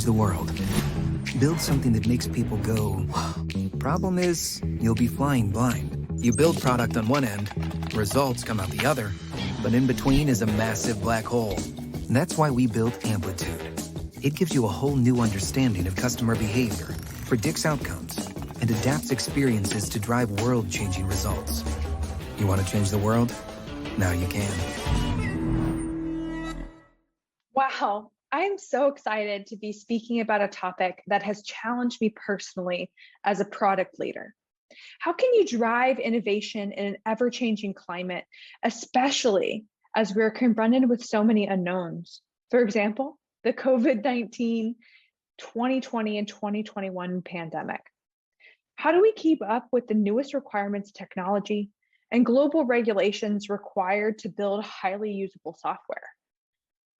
the world. Build something that makes people go, problem is, you'll be flying blind. You build product on one end, results come out the other, but in between is a massive black hole. That's why we built Amplitude. It gives you a whole new understanding of customer behavior, predicts outcomes, and adapts experiences to drive world-changing results. You want to change the world? Now you can. Wow, I am so excited to be speaking about a topic that has challenged me personally as a product leader. How can you drive innovation in an ever-changing climate, especially as we're confronted with so many unknowns? For example, the COVID-19, 2020 and 2021 pandemic. How do we keep up with the newest requirements, technology, and global regulations required to build highly usable software?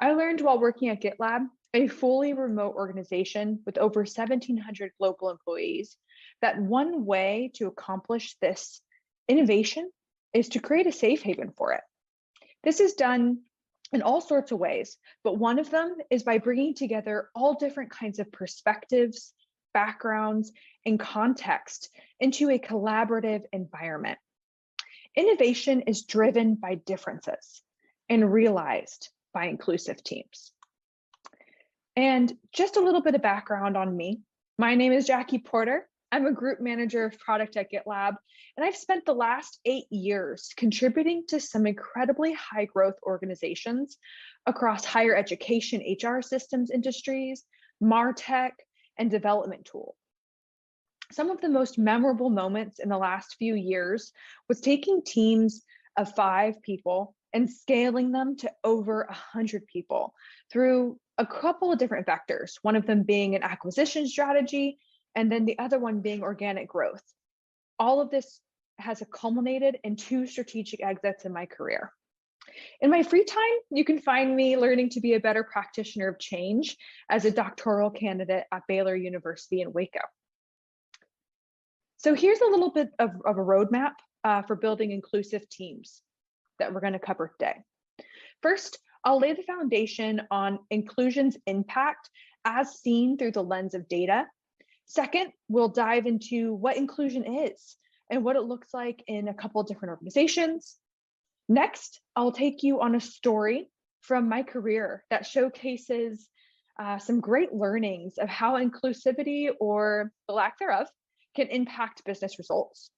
I learned while working at GitLab, a fully remote organization with over 1,700 global employees, that one way to accomplish this innovation is to create a safe haven for it. This is done in all sorts of ways, but one of them is by bringing together all different kinds of perspectives, backgrounds, and context into a collaborative environment. Innovation is driven by differences and realized by inclusive teams. And just a little bit of background on me. My name is Jackie Porter. I'm a group manager of product at GitLab, and I've spent the last 8 years contributing to some incredibly high growth organizations across higher education, HR systems industries, MarTech, and development tool. Some of the most memorable moments in the last few years was taking teams of 5 people and scaling them to over 100 people through a couple of different vectors, one of them being an acquisition strategy, and then the other one being organic growth. All of this has culminated in 2 strategic exits in my career. In my free time, you can find me learning to be a better practitioner of change as a doctoral candidate at Baylor University in Waco. So here's a little bit of a roadmap for building inclusive teams that we're going to cover today. First, I'll lay the foundation on inclusion's impact as seen through the lens of data. Second, we'll dive into what inclusion is and what it looks like in a couple of different organizations. Next, I'll take you on a story from my career that showcases some great learnings of how inclusivity, or the lack thereof, can impact business results.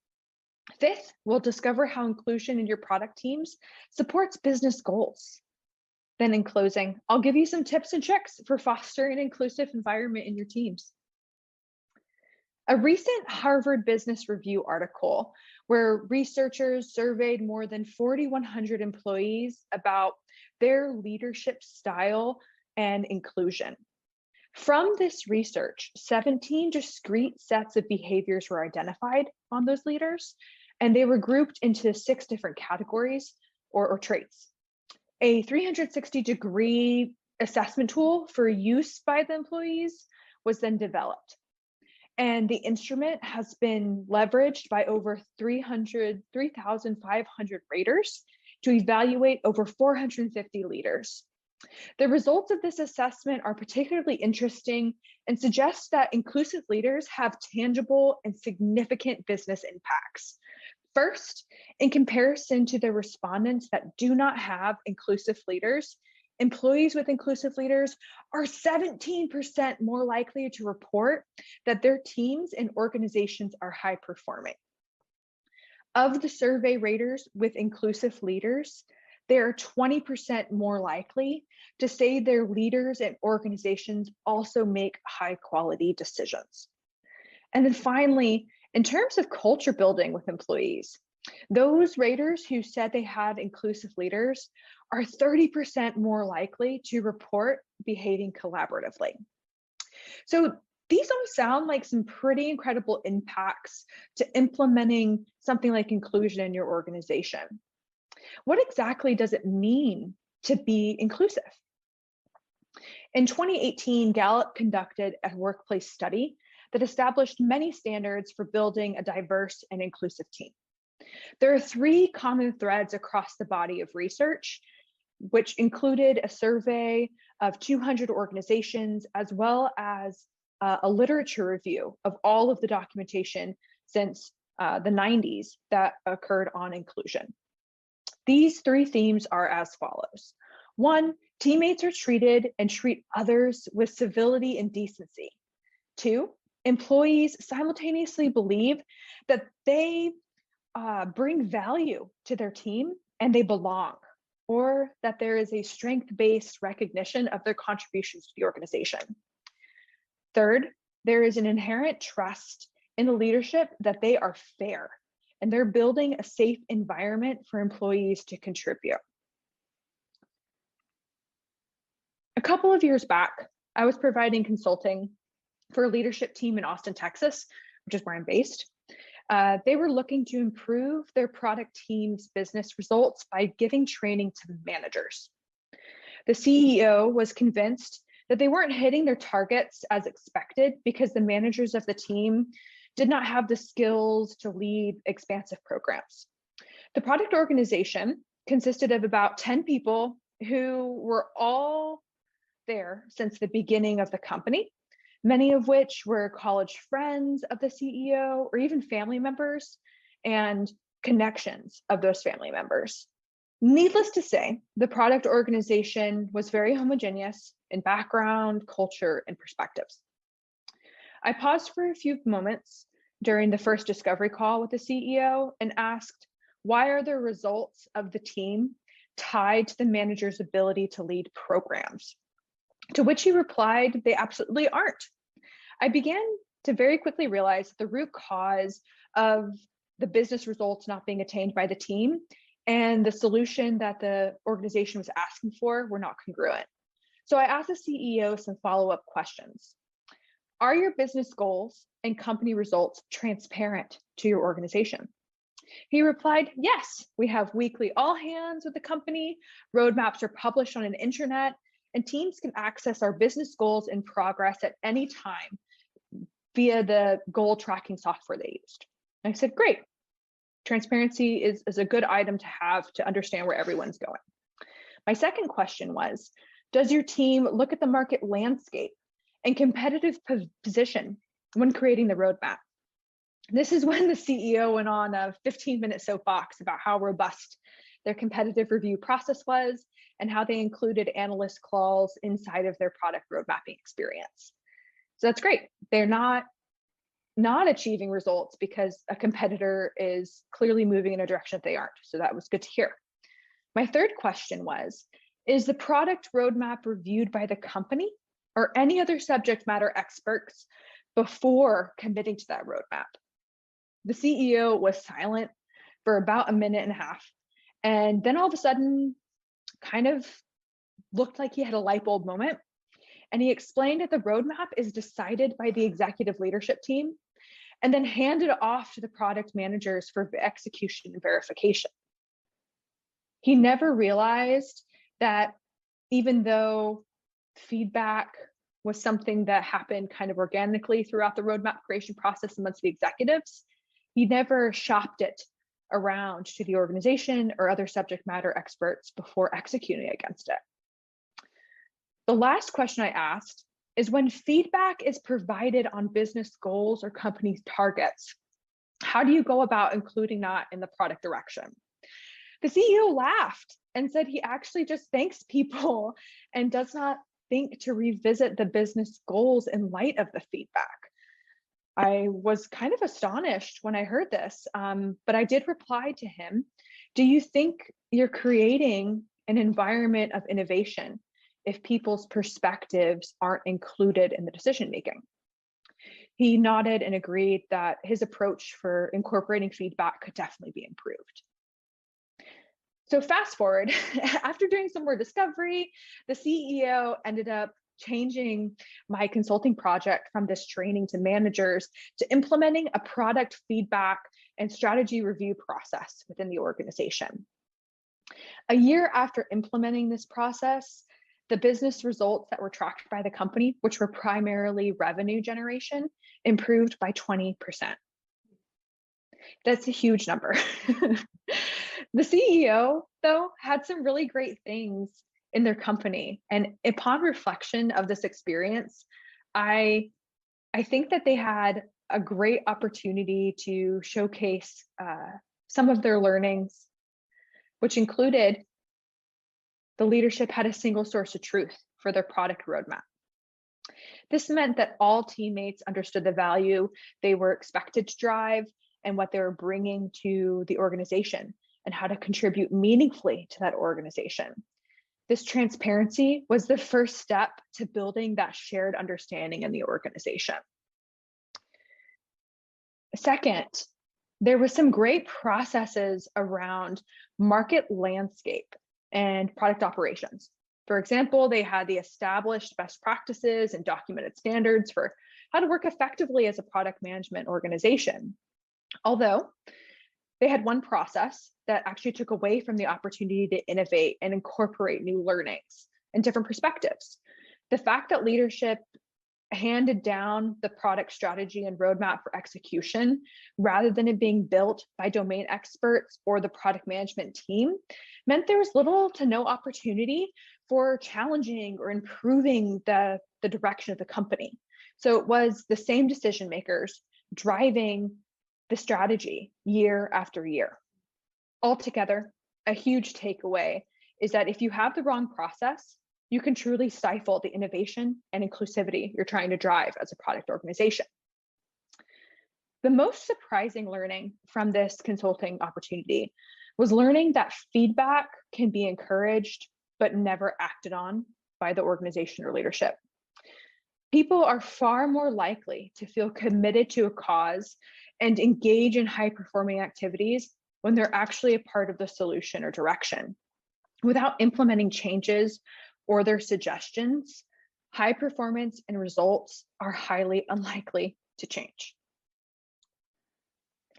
Fifth, we'll discover how inclusion in your product teams supports business goals. Then in closing, I'll give you some tips and tricks for fostering an inclusive environment in your teams. A recent Harvard Business Review article where researchers surveyed more than 4,100 employees about their leadership style and inclusion. From this research, 17 discrete sets of behaviors were identified on those leaders, and they were grouped into 6 different categories or traits. A 360-degree assessment tool for use by the employees was then developed. And the instrument has been leveraged by over 3,500 raters to evaluate over 450 leaders. The results of this assessment are particularly interesting and suggest that inclusive leaders have tangible and significant business impacts. First, in comparison to the respondents that do not have inclusive leaders, employees with inclusive leaders are 17% more likely to report that their teams and organizations are high performing. Of the survey raters with inclusive leaders, they are 20% more likely to say their leaders and organizations also make high quality decisions. And then finally, in terms of culture building with employees, those raters who said they had inclusive leaders are 30% more likely to report behaving collaboratively. So these all sound like some pretty incredible impacts to implementing something like inclusion in your organization. What exactly does it mean to be inclusive? In 2018, Gallup conducted a workplace study that established many standards for building a diverse and inclusive team. There are 3 common threads across the body of research which included a survey of 200 organizations, as well as a literature review of all of the documentation since the 90s that occurred on inclusion. These 3 themes are as follows. 1, teammates are treated and treat others with civility and decency. 2, employees simultaneously believe that they bring value to their team and they belong, or that there is a strength-based recognition of their contributions to the organization. 3rd, there is an inherent trust in the leadership that they are fair and they're building a safe environment for employees to contribute. A couple of years back, I was providing consulting for a leadership team in Austin, Texas, which is where I'm based. They were looking to improve their product team's business results by giving training to the managers. The CEO was convinced that they weren't hitting their targets as expected because the managers of the team did not have the skills to lead expansive programs. The product organization consisted of about 10 people who were all there since the beginning of the company, many of which were college friends of the CEO or even family members and connections of those family members. Needless to say, the product organization was very homogeneous in background, culture, and perspectives. I paused for a few moments during the first discovery call with the CEO and asked, why are the results of the team tied to the manager's ability to lead programs? To which he replied, they absolutely aren't. I began to very quickly realize that the root cause of the business results not being attained by the team and the solution that the organization was asking for were not congruent. So I asked the CEO some follow-up questions. Are your business goals and company results transparent to your organization? He replied, yes, we have weekly all hands with the company, roadmaps are published on an intranet, and teams can access our business goals and progress at any time via the goal tracking software they used. And I said, great. Transparency is a good item to have to understand where everyone's going. My second question was, does your team look at the market landscape and competitive position when creating the roadmap? This is when the CEO went on a 15-minute soapbox about how robust their competitive review process was and how they included analyst calls inside of their product road mapping experience. So that's great. They're not achieving results because a competitor is clearly moving in a direction that they aren't. So that was good to hear. My third question was, is the product roadmap reviewed by the company or any other subject matter experts before committing to that roadmap? The CEO was silent for about a minute and a half. And then all of a sudden, kind of looked like he had a light bulb moment. And he explained that the roadmap is decided by the executive leadership team and then handed off to the product managers for execution and verification. He never realized that even though feedback was something that happened kind of organically throughout the roadmap creation process amongst the executives, he never shopped it around to the organization or other subject matter experts before executing against it. The last question I asked is, when feedback is provided on business goals or company targets, how do you go about including that in the product direction? The CEO laughed and said he actually just thanks people and does not think to revisit the business goals in light of the feedback. I was kind of astonished when I heard this, but I did reply to him, do you think you're creating an environment of innovation if people's perspectives aren't included in the decision making? He nodded and agreed that his approach for incorporating feedback could definitely be improved. So fast forward, after doing some more discovery, the CEO ended up changing my consulting project from this training to managers to implementing a product feedback and strategy review process within the organization. A year after implementing this process, the business results that were tracked by the company, which were primarily revenue generation, improved by 20%. That's a huge number. The CEO, though, had some really great things in their company. And upon reflection of this experience, I I think that they had a great opportunity to showcase some of their learnings, which included the leadership had a single source of truth for their product roadmap. This meant that all teammates understood the value they were expected to drive and what they were bringing to the organization and how to contribute meaningfully to that organization. This transparency was the first step to building that shared understanding in the organization. Second, there was some great processes around market landscape and product operations. For example, they had the established best practices and documented standards for how to work effectively as a product management organization. Although they had one process that actually took away from the opportunity to innovate and incorporate new learnings and different perspectives. The fact that leadership handed down the product strategy and roadmap for execution rather than it being built by domain experts or the product management team meant there was little to no opportunity for challenging or improving the direction of the company. So it was the same decision makers driving the strategy year after year. Altogether, a huge takeaway is that if you have the wrong process, you can truly stifle the innovation and inclusivity you're trying to drive as a product organization. The most surprising learning from this consulting opportunity was learning that feedback can be encouraged but never acted on by the organization or leadership. People are far more likely to feel committed to a cause and engage in high-performing activities when they're actually a part of the solution or direction. Without implementing changes or their suggestions, high performance and results are highly unlikely to change.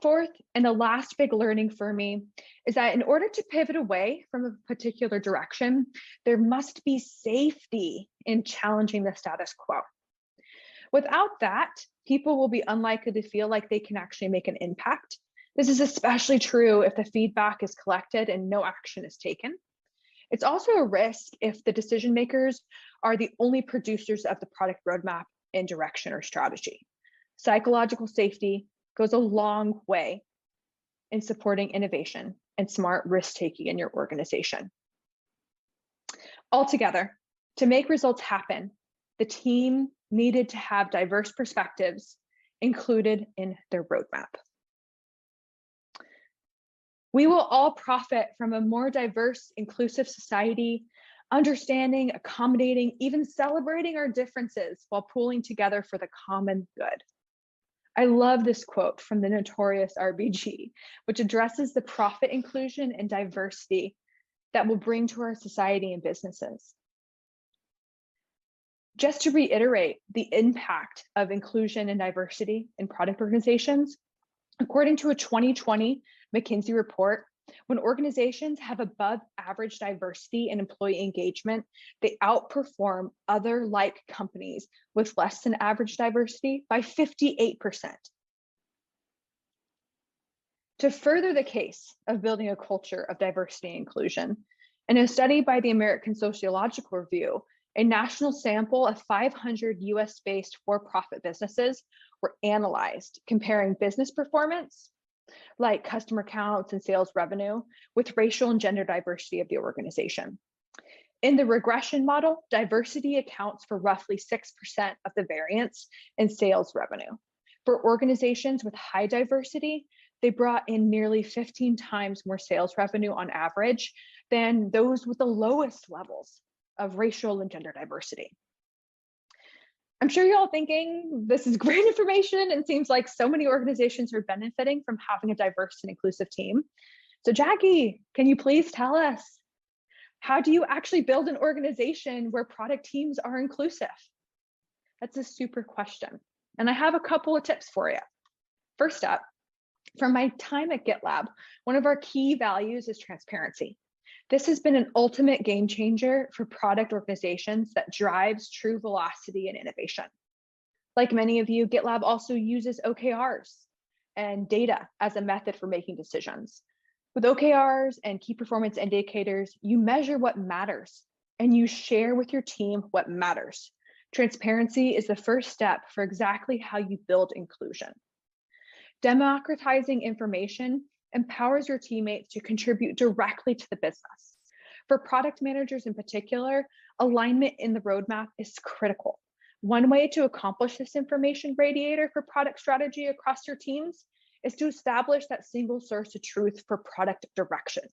Fourth, and the last big learning for me is that in order to pivot away from a particular direction, there must be safety in challenging the status quo. Without that, people will be unlikely to feel like they can actually make an impact. This is especially true if the feedback is collected and no action is taken. It's also a risk if the decision makers are the only producers of the product roadmap and direction or strategy. Psychological safety goes a long way in supporting innovation and smart risk-taking in your organization. Altogether, to make results happen, the team needed to have diverse perspectives included in their roadmap. We will all profit from a more diverse, inclusive society, understanding, accommodating, even celebrating our differences while pulling together for the common good. I love this quote from the notorious RBG, which addresses the profit inclusion and diversity that will bring to our society and businesses. Just to reiterate the impact of inclusion and diversity in product organizations, according to a 2020 McKinsey report, when organizations have above average diversity in employee engagement, they outperform other like companies with less than average diversity by 58%. To further the case of building a culture of diversity and inclusion, in a study by the American Sociological Review, a national sample of 500 US-based for-profit businesses were analyzed, comparing business performance, like customer counts and sales revenue, with racial and gender diversity of the organization. In the regression model, diversity accounts for roughly 6% of the variance in sales revenue. For organizations with high diversity, they brought in nearly 15 times more sales revenue on average than those with the lowest levels of racial and gender diversity. I'm sure you're all thinking this is great information and seems like so many organizations are benefiting from having a diverse and inclusive team. So Jackie, can you please tell us, how do you actually build an organization where product teams are inclusive? That's a super question. And I have a couple of tips for you. First up, from my time at GitLab, one of our key values is transparency. This has been an ultimate game changer for product organizations that drives true velocity and innovation. Like many of you, GitLab also uses OKRs and data as a method for making decisions. With OKRs and key performance indicators, you measure what matters and you share with your team what matters. Transparency is the first step for exactly how you build inclusion. Democratizing information empowers your teammates to contribute directly to the business. For product managers in particular, alignment in the roadmap is critical. One way to accomplish this information radiator for product strategy across your teams is to establish that single source of truth for product direction.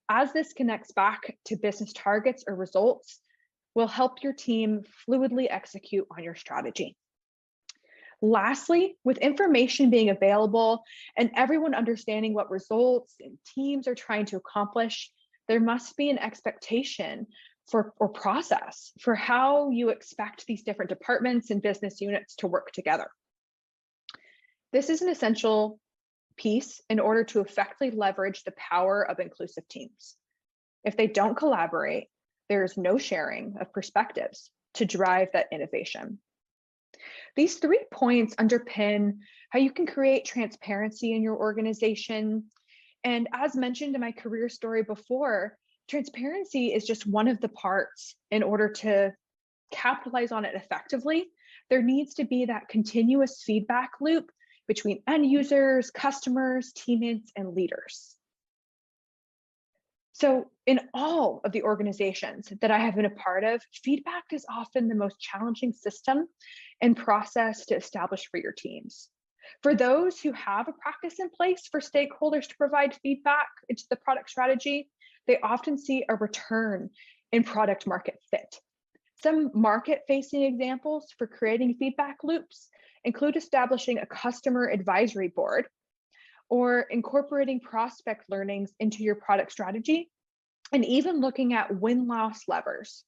As this connects back to business targets or results, will help your team fluidly execute on your strategy. Lastly, with information being available and everyone understanding what results and teams are trying to accomplish, there must be an expectation for or process for how you expect these different departments and business units to work together. This is an essential piece in order to effectively leverage the power of inclusive teams. If they don't collaborate, there is no sharing of perspectives to drive that innovation. These 3 points underpin how you can create transparency in your organization. And as mentioned in my career story before, transparency is just one of the parts. In order to capitalize on it effectively, there needs to be that continuous feedback loop between end users, customers, teammates, and leaders. So in all of the organizations that I have been a part of, feedback is often the most challenging system and process to establish for your teams. For those who have a practice in place for stakeholders to provide feedback into the product strategy, they often see a return in product market fit. Some market-facing examples for creating feedback loops include establishing a customer advisory board or incorporating prospect learnings into your product strategy, and even looking at win-loss levers.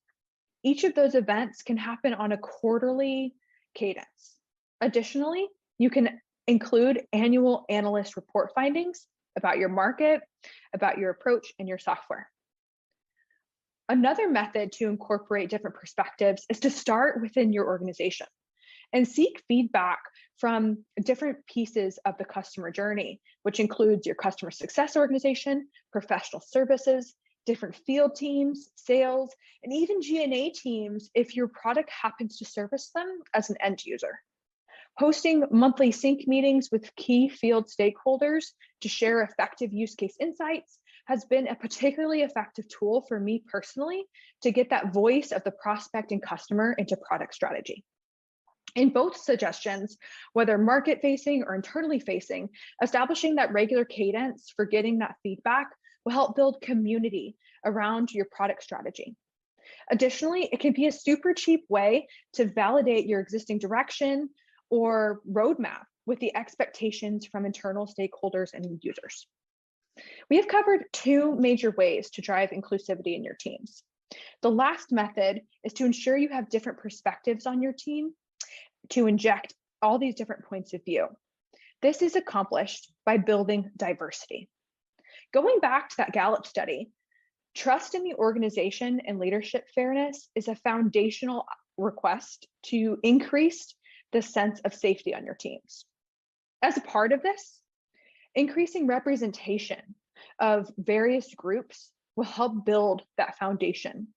Each of those events can happen on a quarterly cadence. Additionally, you can include annual analyst report findings about your market, about your approach, and your software. Another method to incorporate different perspectives is to start within your organization and seek feedback from different pieces of the customer journey, which includes your customer success organization, professional services, different field teams, sales, and even G&A teams if your product happens to service them as an end user. Hosting monthly sync meetings with key field stakeholders to share effective use case insights has been a particularly effective tool for me personally to get that voice of the prospect and customer into product strategy. In both suggestions, whether market facing or internally facing, establishing that regular cadence for getting that feedback will help build community around your product strategy. Additionally, it can be a super cheap way to validate your existing direction or roadmap with the expectations from internal stakeholders and users. We have covered 2 major ways to drive inclusivity in your teams. The last method is to ensure you have different perspectives on your team to inject all these different points of view. This is accomplished by building diversity. Going back to that Gallup study, trust in the organization and leadership fairness is a foundational request to increase the sense of safety on your teams. As a part of this, increasing representation of various groups will help build that foundation.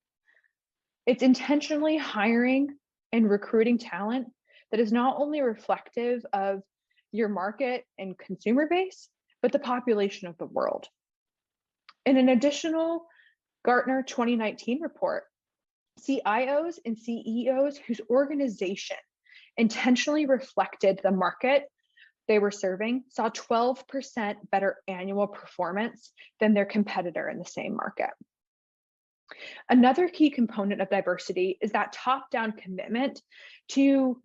It's intentionally hiring and recruiting talent that is not only reflective of your market and consumer base, but the population of the world. In an additional Gartner 2019 report, CIOs and CEOs whose organization intentionally reflected the market they were serving saw 12% better annual performance than their competitor in the same market. Another key component of diversity is that top-down commitment to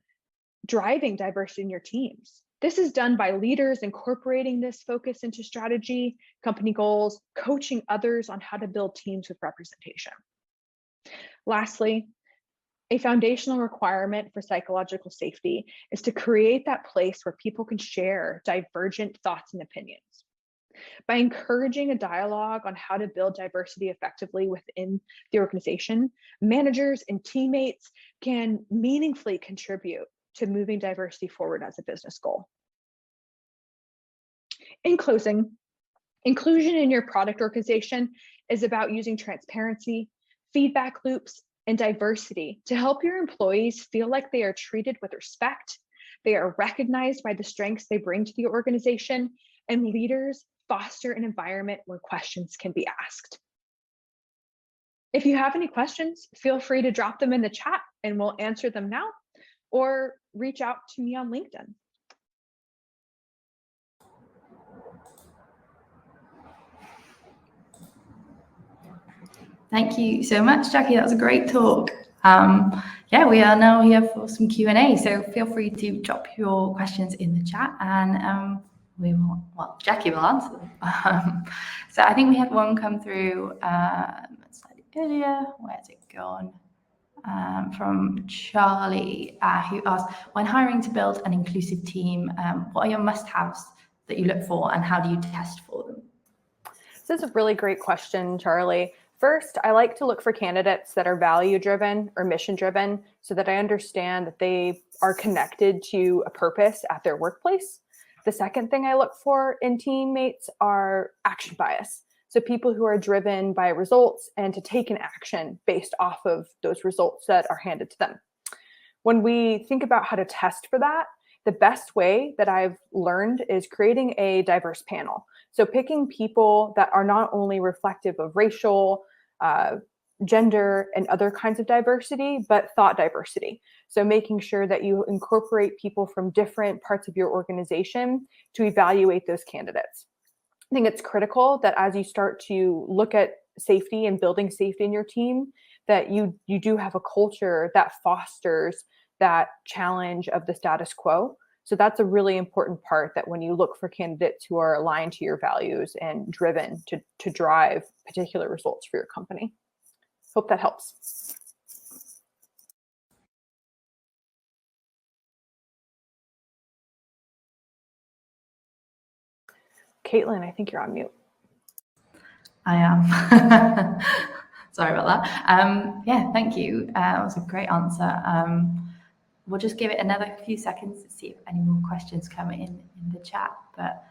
driving diversity in your teams. This is done by leaders incorporating this focus into strategy, company goals, coaching others on how to build teams with representation. Lastly, a foundational requirement for psychological safety is to create that place where people can share divergent thoughts and opinions. By encouraging a dialogue on how to build diversity effectively within the organization, managers and teammates can meaningfully contribute to moving diversity forward as a business goal. In closing, Inclusion in your product organization is about using transparency, feedback loops, and diversity to help your employees feel like they are treated with respect, they are recognized by the strengths they bring to the organization, and leaders foster an environment where questions can be asked. If you have any questions, feel free to drop them in the chat and we'll answer them now, or reach out to me on LinkedIn. Thank you so much, Jackie. That was a great talk. Yeah, we are now here for some Q&A, so feel free to drop your questions in the chat and Jackie will answer them. So I think we had one come through slightly earlier. Where's it gone? From Charlie, who asked, when hiring to build an inclusive team, what are your must-haves that you look for and how do you test for them? This is a really great question, Charlie. First, I like to look for candidates that are value-driven or mission-driven so that I understand that they are connected to a purpose at their workplace. The second thing I look for in teammates are action bias. So people who are driven by results and to take an action based off of those results that are handed to them. When we think about how to test for that, the best way that I've learned is creating a diverse panel. So picking people that are not only reflective of racial, gender, and other kinds of diversity, but thought diversity. So making sure that you incorporate people from different parts of your organization to evaluate those candidates. I think it's critical that as you start to look at safety and building safety in your team, that you do have a culture that fosters that challenge of the status quo. So that's a really important part, that when you look for candidates who are aligned to your values and driven to drive particular results for your company. Hope that helps. Caitlin, I think you're on mute. I am. Sorry about that. Yeah, thank you. That was a great answer. We'll just give it another few seconds to see if any more questions come in the chat. But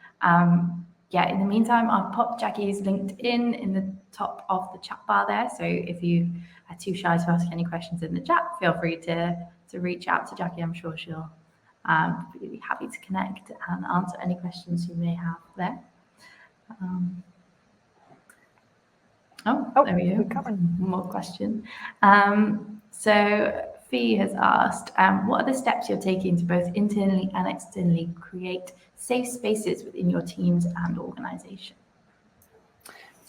yeah, in the meantime, I'll pop Jackie's LinkedIn in the top of the chat bar there. So if you are too shy to ask any questions in the chat, feel free to reach out to Jackie. I'm sure she'll be happy to connect and answer any questions you may have there. There we go. One more question. So Fee has asked, what are the steps you're taking to both internally and externally create safe spaces within your teams and organization?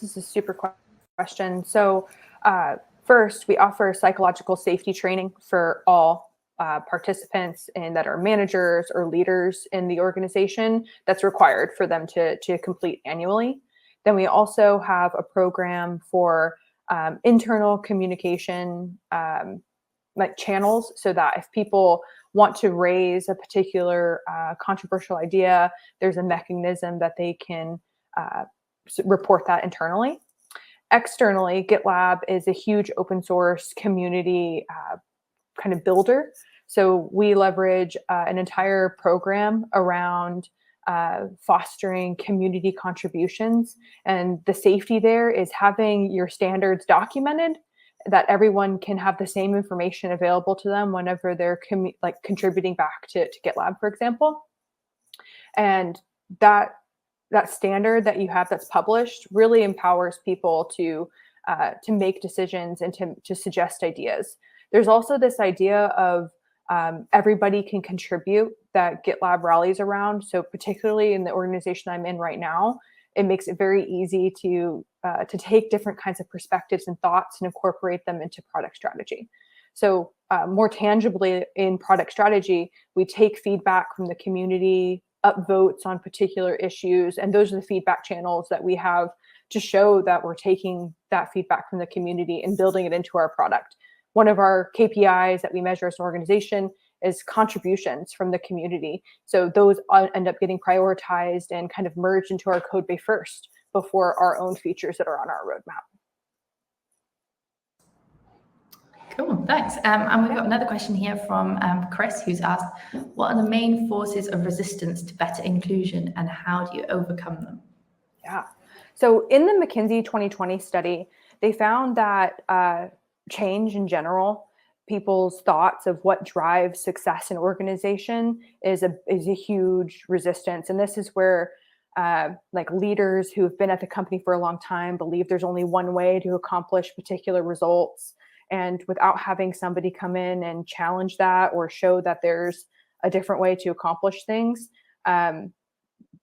This is a super question. So first, we offer psychological safety training for all participants and that are managers or leaders in the organization. That's required for them to complete annually. Then we also have a program for internal communication like channels, so that if people want to raise a particular controversial idea, there's a mechanism that they can report that internally. Externally, GitLab is a huge open source community kind of builder. So we leverage an entire program around fostering community contributions. And the safety there is having your standards documented, that everyone can have the same information available to them whenever they're contributing back to GitLab, for example. And that standard that you have that's published really empowers people to make decisions and to suggest ideas. There's also this idea of everybody can contribute that GitLab rallies around. So particularly in the organization I'm in right now, it makes it very easy to take different kinds of perspectives and thoughts and incorporate them into product strategy. So more tangibly in product strategy, we take feedback from the community, upvotes on particular issues, and those are the feedback channels that we have to show that we're taking that feedback from the community and building it into our product. One of our KPIs that we measure as an organization is contributions from the community. So those end up getting prioritized and kind of merged into our code base first before our own features that are on our roadmap. Cool, thanks. And we've got another question here from Chris, who's asked, what are the main forces of resistance to better inclusion and how do you overcome them? Yeah, So in the McKinsey 2020 study, they found that change in general, people's thoughts of what drives success in organization is a huge resistance. And this is where like leaders who have been at the company for a long time believe there's only one way to accomplish particular results. And without having somebody come in and challenge that or show that there's a different way to accomplish things,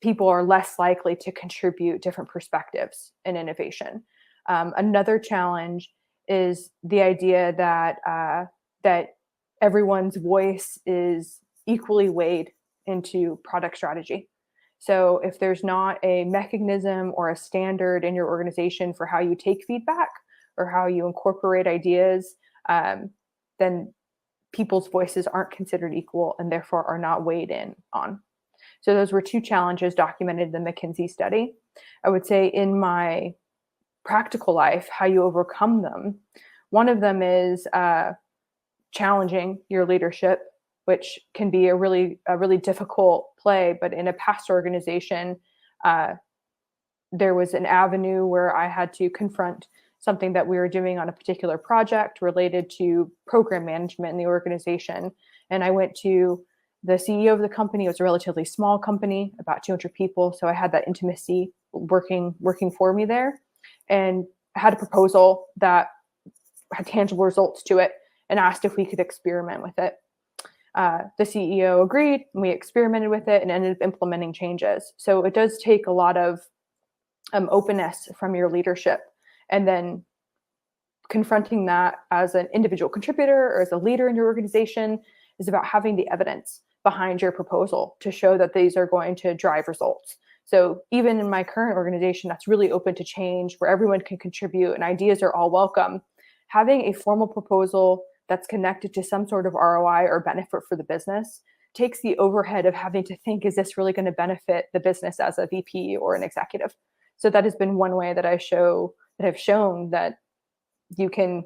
people are less likely to contribute different perspectives in innovation. Another challenge is the idea that everyone's voice is equally weighed into product strategy. So if there's not a mechanism or a standard in your organization for how you take feedback or how you incorporate ideas, then people's voices aren't considered equal and therefore are not weighed in on. So those were two challenges documented in the McKinsey study. I would say in my practical life, how you overcome them. One of them is challenging your leadership, which can be a really difficult play. But in a past organization, there was an avenue where I had to confront something that we were doing on a particular project related to program management in the organization. And I went to the CEO of the company. It was a relatively small company, about 200 people. So I had that intimacy working for me there, and I had a proposal that had tangible results to it and asked if we could experiment with it. The CEO agreed, and we experimented with it and ended up implementing changes. So it does take a lot of openness from your leadership, and then confronting that as an individual contributor or as a leader in your organization is about having the evidence behind your proposal to show that these are going to drive results. So even in my current organization that's really open to change, where everyone can contribute and ideas are all welcome, having a formal proposal that's connected to some sort of ROI or benefit for the business takes the overhead of having to think, is this really going to benefit the business as a VP or an executive? So that has been one way that I've shown that you can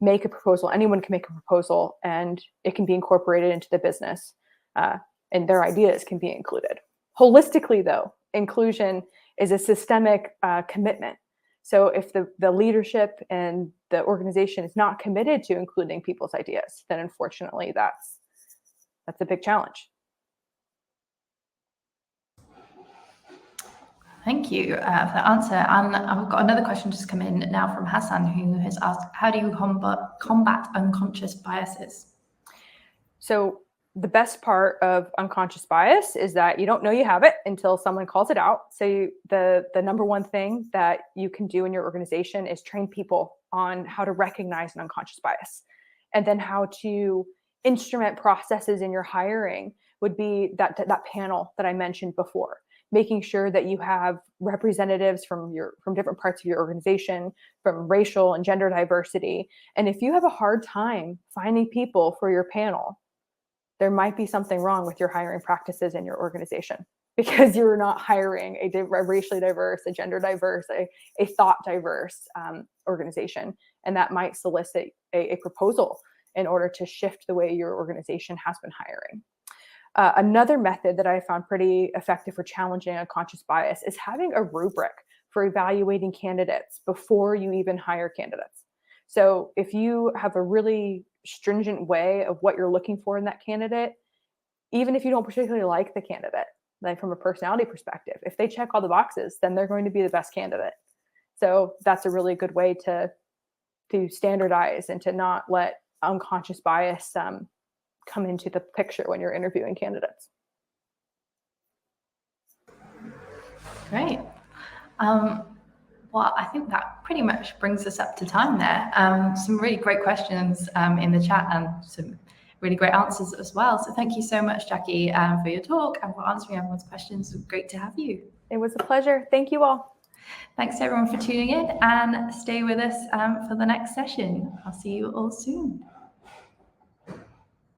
make a proposal, anyone can make a proposal, and it can be incorporated into the business, and their ideas can be included. Holistically, though, inclusion is a systemic commitment. So if the leadership and the organization is not committed to including people's ideas, then unfortunately that's a big challenge. Thank you for the answer. And I've got another question just come in now from Hassan, who has asked, how do you combat unconscious biases? So the best part of unconscious bias is that you don't know you have it until someone calls it out. So the number one thing that you can do in your organization is train people on how to recognize an unconscious bias, and then how to instrument processes in your hiring would be that panel that I mentioned before, making sure that you have representatives from different parts of your organization, from racial and gender diversity. And if you have a hard time finding people for your panel, there might be something wrong with your hiring practices in your organization, because you're not hiring a racially diverse, a gender diverse, a thought diverse organization. And that might solicit a proposal in order to shift the way your organization has been hiring. Another method that I found pretty effective for challenging unconscious bias is having a rubric for evaluating candidates before you even hire candidates. So if you have a really stringent way of what you're looking for in that candidate, even if you don't particularly like the candidate, like from a personality perspective, if they check all the boxes, then they're going to be the best candidate. So that's a really good way to standardize and to not let unconscious bias come into the picture when you're interviewing candidates. Great. Well, I think that pretty much brings us up to time there. Some really great questions in the chat and some really great answers as well. So thank you so much, Jackie, for your talk and for answering everyone's questions. It was great to have you. It was a pleasure. Thank you all. Thanks everyone for tuning in, and stay with us for the next session. I'll see you all soon.